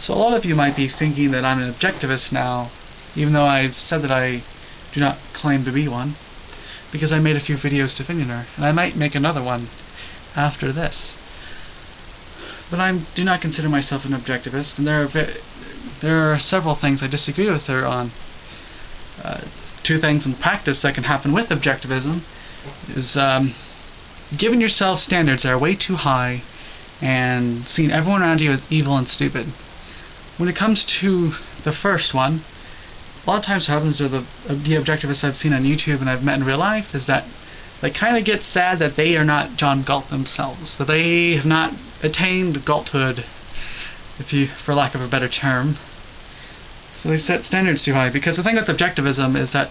So a lot of you might be thinking that I'm an objectivist now, even though I've said that I do not claim to be one, because I made a few videos defending her, and I might make another one after this. But I do not consider myself an objectivist, and there are several things I disagree with her on. Two things in practice that can happen with objectivism is giving yourself standards that are way too high and seeing everyone around you as evil and stupid. When it comes to the first one, a lot of times what happens to the objectivists I've seen on YouTube and I've met in real life is that they kind of get sad that they are not John Galt themselves, that they have not attained Galthood, for lack of a better term. So they set standards too high, because the thing with objectivism is that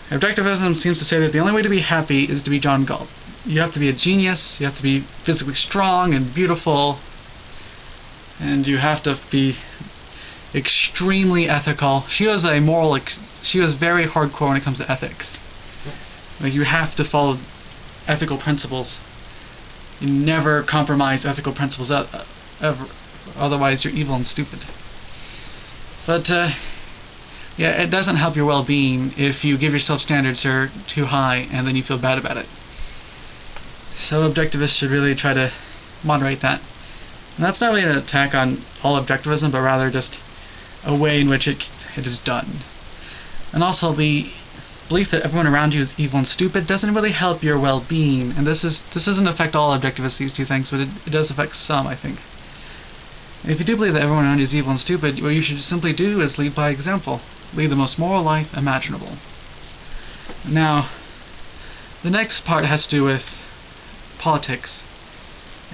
objectivism seems to say that the only way to be happy is to be John Galt. You have to be a genius, you have to be physically strong and beautiful, and you have to be extremely ethical. She was very hardcore when it comes to ethics. Like, you have to follow ethical principles. You never compromise ethical principles ever, otherwise you're evil and stupid. But yeah, it doesn't help your well-being if you give yourself standards that are too high and then you feel bad about it. So objectivists should really try to moderate that. And that's not really an attack on all objectivism, but rather just a way in which it is done. And also, the belief that everyone around you is evil and stupid doesn't really help your well-being. And this doesn't affect all objectivists, these two things, but it does affect some, I think. If you do believe that everyone around you is evil and stupid, what you should simply do is lead by example. Lead the most moral life imaginable. Now, the next part has to do with politics.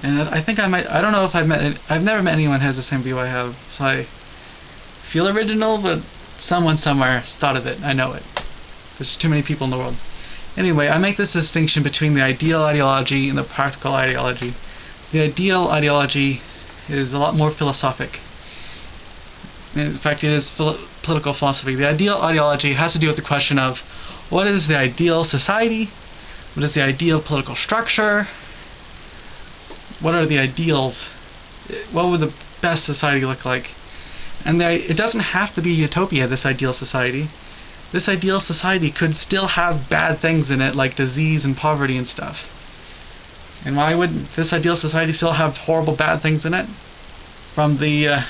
And I think I don't know if I've never met anyone who has the same view I have, so I feel original, but someone somewhere thought of it. I know it. There's too many people in the world. Anyway, I make this distinction between the ideal ideology and the practical ideology. The ideal ideology is a lot more philosophic. In fact, it is political philosophy. The ideal ideology has to do with the question of what is the ideal society, what is the ideal political structure, what are the ideals, what would the best society look like. And it doesn't have to be utopia, this ideal society. This ideal society could still have bad things in it, like disease and poverty and stuff. And why would this ideal society still have horrible bad things in it? From the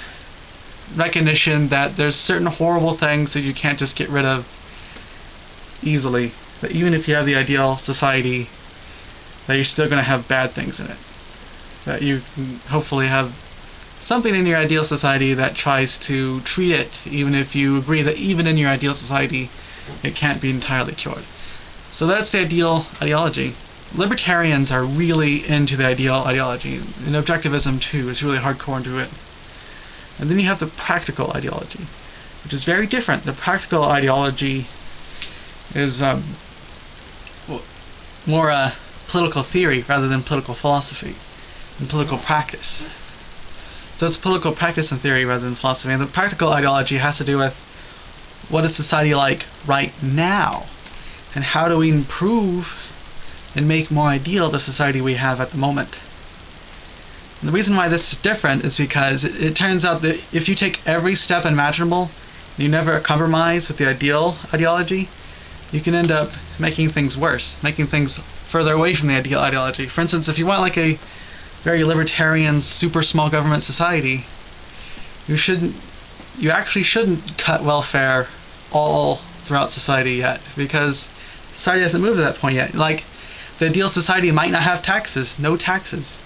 recognition that there's certain horrible things that you can't just get rid of easily. That even if you have the ideal society, that you're still going to have bad things in it. That you can hopefully have something in your ideal society that tries to treat it, even if you agree that even in your ideal society it can't be entirely cured. So that's the ideal ideology. Libertarians are really into the ideal ideology, and objectivism too is really hardcore into it. And then you have the practical ideology, which is very different. The practical ideology is more political theory rather than political philosophy and political practice. So it's political practice and theory rather than philosophy. And the practical ideology has to do with what is society like right now, and how do we improve and make more ideal the society we have at the moment. And the reason why this is different is because it turns out that if you take every step imaginable, and you never compromise with the ideal ideology, you can end up making things worse, making things further away from the ideal ideology. For instance, if you want like a very libertarian, super small government society, you actually shouldn't cut welfare all throughout society yet, because society hasn't moved to that point yet. Like, the ideal society might not have taxes, no taxes.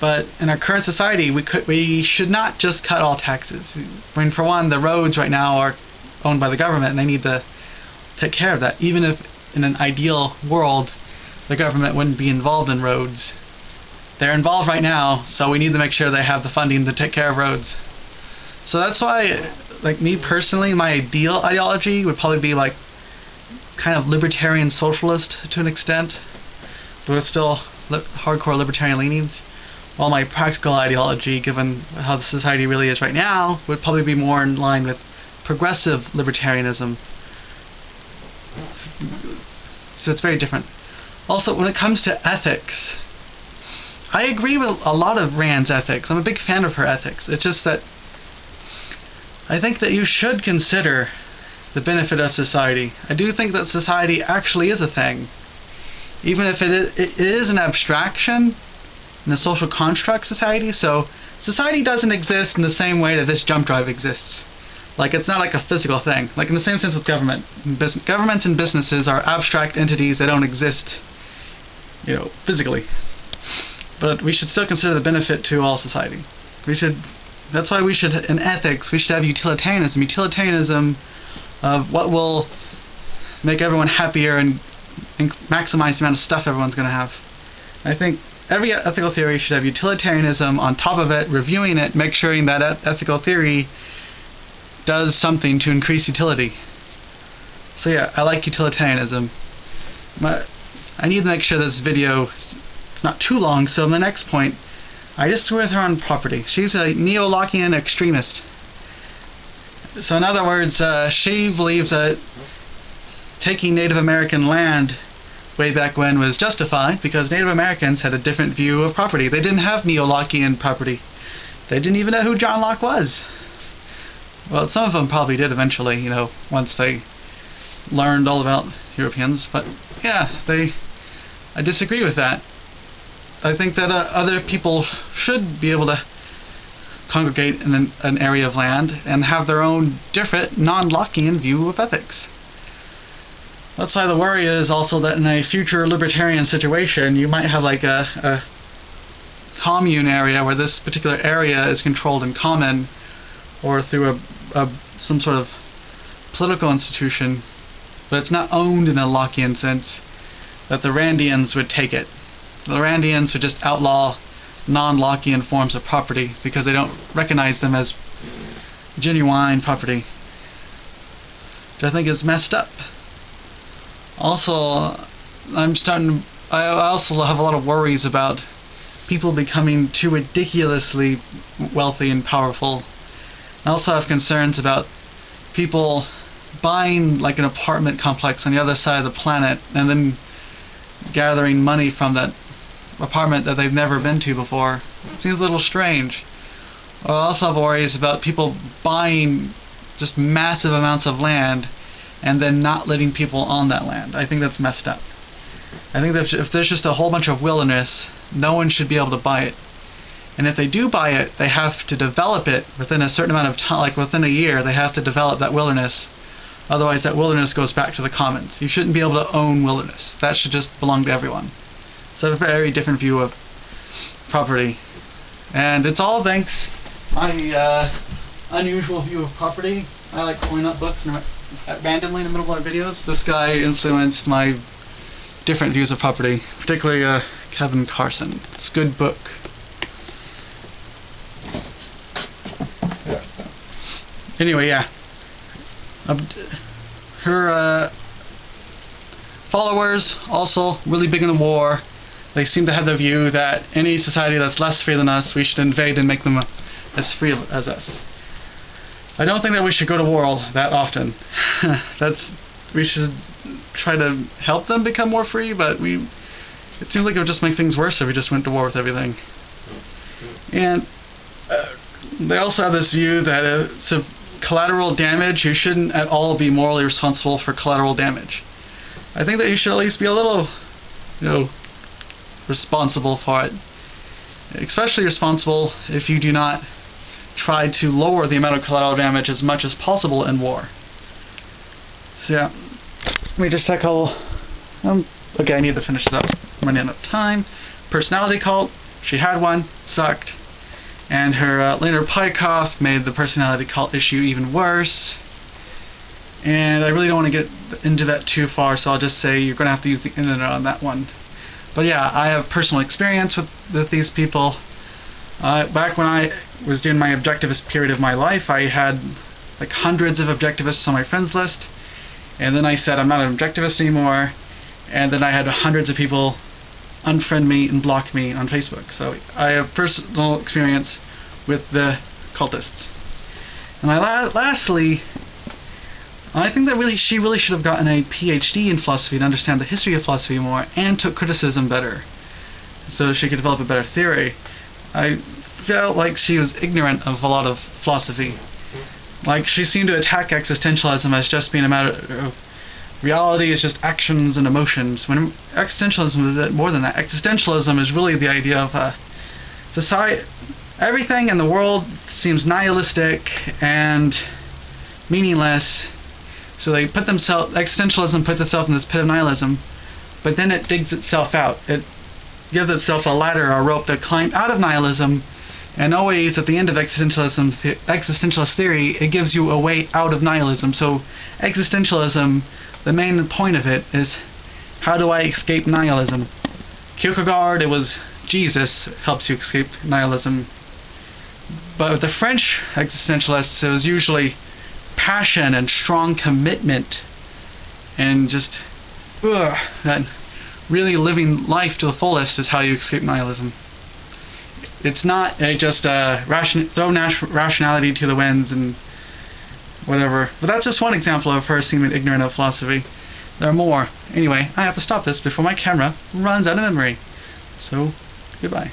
But in our current society, we should not just cut all taxes. I mean, for one, the roads right now are owned by the government, and they need to take care of that. Even if in an ideal world, the government wouldn't be involved in roads. They're involved right now, so we need to make sure they have the funding to take care of roads. So that's why, like me personally, my ideal ideology would probably be like kind of libertarian socialist to an extent, but with still hardcore libertarian leanings. While my practical ideology, given how the society really is right now, would probably be more in line with progressive libertarianism. So it's very different. Also, when it comes to ethics, I agree with a lot of Rand's ethics. I'm a big fan of her ethics. It's just that I think that you should consider the benefit of society. I do think that society actually is a thing. Even if it is an abstraction in a social construct society, so society doesn't exist in the same way that this jump drive exists. Like, it's not like a physical thing. Like, in the same sense with government. Governments and businesses are abstract entities that don't exist, physically. But we should still consider the benefit to all society. That's why we should, in ethics, we should have utilitarianism. Utilitarianism of what will make everyone happier and maximize the amount of stuff everyone's going to have. I think every ethical theory should have utilitarianism on top of it, reviewing it, make sure that ethical theory does something to increase utility. So yeah, I like utilitarianism. I need to make sure this video it's not too long, so in the next point, I disagree with her on property. She's a neo-Lockean extremist. So in other words, she believes that taking Native American land way back when was justified because Native Americans had a different view of property. They didn't have neo-Lockean property. They didn't even know who John Locke was. Well, some of them probably did eventually, once they learned all about Europeans. But yeah, I disagree with that. I think that other people should be able to congregate in an area of land and have their own different, non-Lockean view of ethics. That's why the worry is also that in a future libertarian situation, you might have like a commune area where this particular area is controlled in common, or through some sort of political institution, but it's not owned in a Lockean sense, that the Randians would take it. The Randians would just outlaw non-Lockean forms of property because they don't recognize them as genuine property, which I think is messed up. Also, I also have a lot of worries about people becoming too ridiculously wealthy and powerful. I also have concerns about people buying like an apartment complex on the other side of the planet and then gathering money from that apartment that they've never been to before. It seems a little strange. I also have worries about people buying just massive amounts of land and then not letting people on that land. I think that's messed up. I think that if there's just a whole bunch of wilderness, no one should be able to buy it. And if they do buy it, they have to develop it within a certain amount of time, like within a year, they have to develop that wilderness. Otherwise, that wilderness goes back to the commons. You shouldn't be able to own wilderness. That should just belong to everyone. So I have a very different view of property. And it's all thanks to my unusual view of property. I like pulling up books randomly in the middle of my videos. This guy influenced my different views of property, particularly Kevin Carson. It's a good book. Anyway, yeah. Her followers also really big in the war. They seem to have the view that any society that's less free than us, we should invade and make them as free as us. I don't think that we should go to war that often. We should try to help them become more free, but it seems like it would just make things worse if we just went to war with everything. And they also have this view that collateral damage, you shouldn't at all be morally responsible for collateral damage. I think that you should at least be a little, responsible for it. Especially responsible if you do not try to lower the amount of collateral damage as much as possible in war. So yeah, let me just tackle. Okay, I need to finish this up. I'm running out of time. Personality cult. She had one. Sucked. And her Leonard Peikoff made the personality cult issue even worse. And I really don't want to get into that too far, so I'll just say you're going to have to use the internet on that one. But yeah, I have personal experience with these people. Back when I was doing my objectivist period of my life, I had like hundreds of objectivists on my friends list. And then I said I'm not an objectivist anymore. And then I had hundreds of people unfriend me and block me on Facebook. So I have personal experience with the cultists. And lastly, I think that she really should have gotten a PhD in philosophy to understand the history of philosophy more and took criticism better, so she could develop a better theory. I felt like she was ignorant of a lot of philosophy. Like, she seemed to attack existentialism as just being a matter of reality is just actions and emotions, when existentialism is a bit more than that. Existentialism is really the idea of society. Everything in the world seems nihilistic and meaningless, so they put themselves. Existentialism puts itself in this pit of nihilism, but then it digs itself out. It gives itself a ladder, a rope to climb out of nihilism, and always at the end of existentialist theory, it gives you a way out of nihilism. So existentialism, the main point of it is, how do I escape nihilism? Kierkegaard, it was Jesus helps you escape nihilism. But with the French existentialists, it was usually passion and strong commitment and just that really living life to the fullest is how you escape nihilism. It's not just throw rationality to the winds and whatever. But that's just one example of her seeming ignorant of philosophy. There are more. Anyway, I have to stop this before my camera runs out of memory. So, goodbye.